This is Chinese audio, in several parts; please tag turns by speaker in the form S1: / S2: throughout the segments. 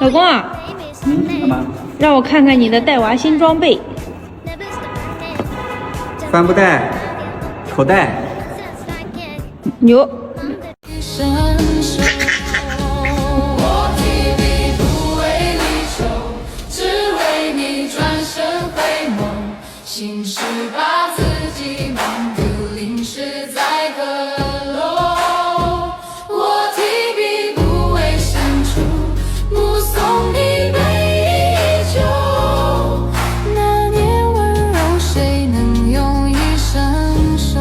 S1: 老公啊，
S2: 干嘛？
S1: 让我看看你的带娃新装备。
S2: 帆布袋、口袋。
S1: 牛。
S3: 心事把自己忙得淋湿在阁楼，我提笔不为深处，目送你杯依旧。那年温柔，谁能用一生收？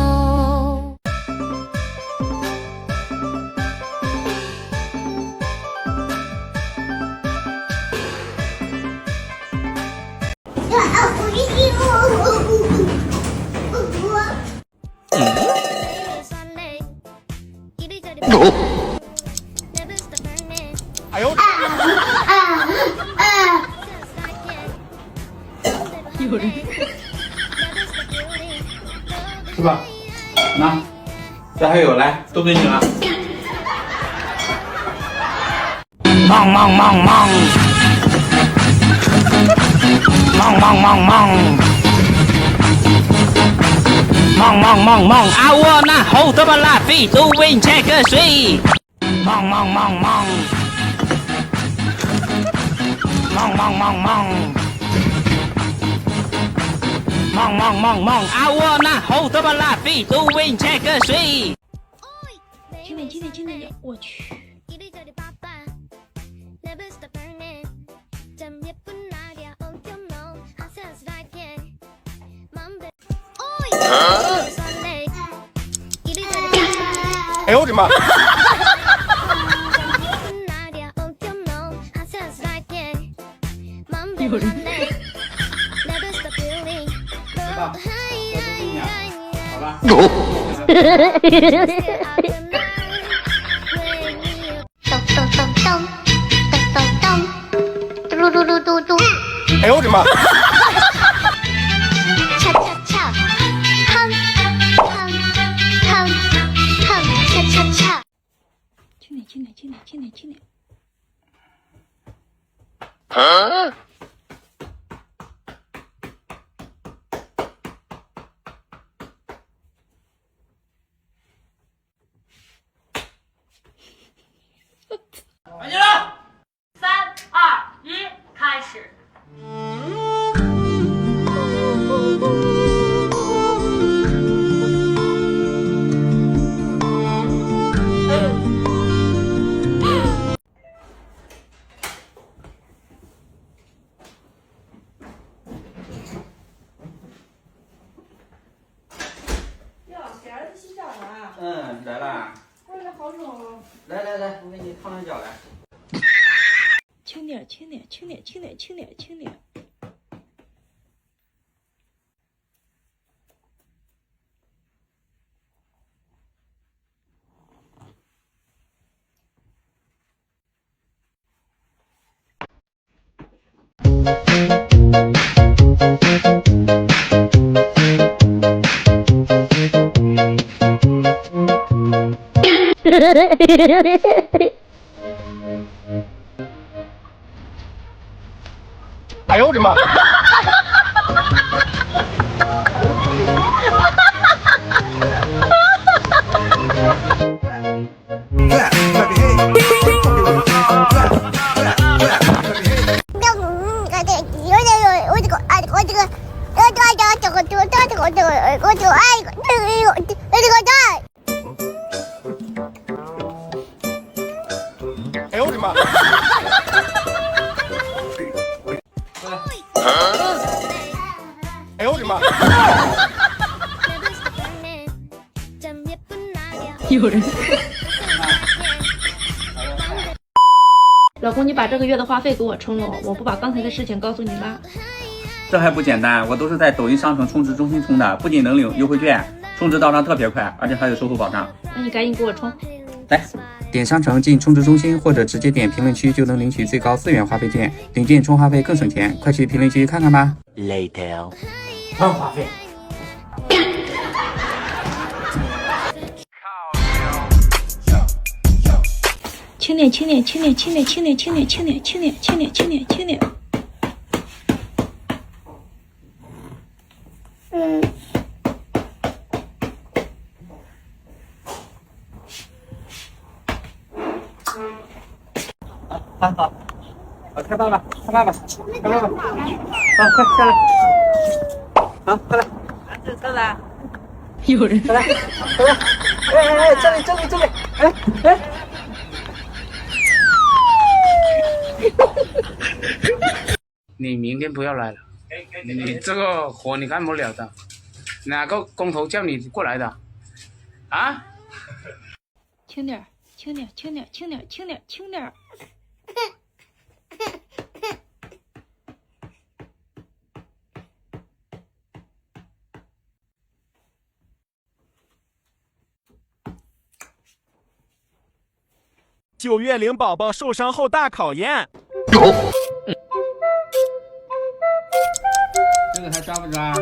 S4: 哎呦！
S1: 有人
S2: 是吧？那这还有，来，都给你了。
S4: 忙忙忙忙，忙忙忙忙，忙忙忙忙，I wanna hold up my feet to win check a three。忙忙忙忙，忙忙忙忙，忙忙忙忙，I wanna hold up my feet to win check a three。
S1: 轻点，轻点，轻点，我去。
S4: 哎呦我的妈！
S1: 有人。
S2: 来吧，这都给你了，好吧？
S5: 咚咚咚咚咚咚咚，嘟噜噜噜嘟嘟，
S4: 哎呦我的妈！
S5: 恰恰恰，哼哼哼哼，恰恰恰。
S1: 轻点，轻点，轻点，轻点，轻点。
S6: 安静了！3、2、1，开始。
S7: 给儿子洗澡了。
S2: 来啦。
S7: 哎呀，好冷。
S2: 来，我给你烫上脚来。
S1: 轻点，轻点，轻点，轻点，轻点，轻点。
S4: 哎呦我的妈！哎呦我的妈！哎呦我的妈！
S1: 有人。老公，你把这个月的话费给我充了，我不把刚才的事情告诉你妈。
S2: 这还不简单，我都是在抖音商城充值中心充的，不仅能领优惠券，充值到账特别快，而且还有售后保障。
S1: 那你赶紧给我充。
S2: 来，点商城进充值中心，或者直接点评论区就能领取最高4元话费券，领券充话费更省钱，快去评论区看看吧。
S4: Later。
S2: 换话费。
S1: 轻点，轻点，轻点，轻点，轻点，轻点，轻点，轻点，轻点，轻点，轻点。
S2: 好，开饭吧，开饭吧，开饭吧。好，快下来。好，快来。
S7: 上来。
S1: 有人。
S2: 来，来，哎，这里，哎。你明天不要来了，你这个活你干不了的。哪个工头叫你过来的？啊？
S1: 轻点，轻点，轻点，轻点，轻点，轻点。
S8: 9月龄宝宝受伤后大考验。
S2: 这个还抓不抓？啊，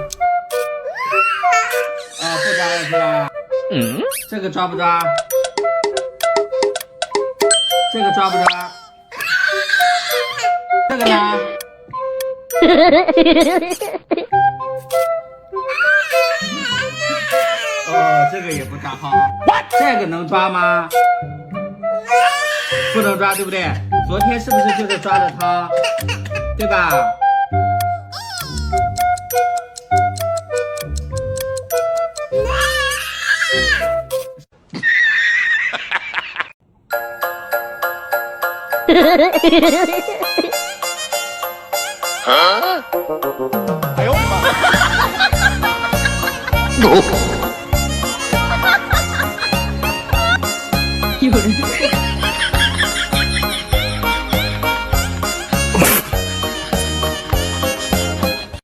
S2: 不抓了是吧？这个抓不抓？这个抓不抓？这个呢？哦，这个也不抓哈。这个能抓吗？不能抓，对不对？昨天是不是就是抓的它，对吧？
S8: 哎呦我的妈！
S1: 有人。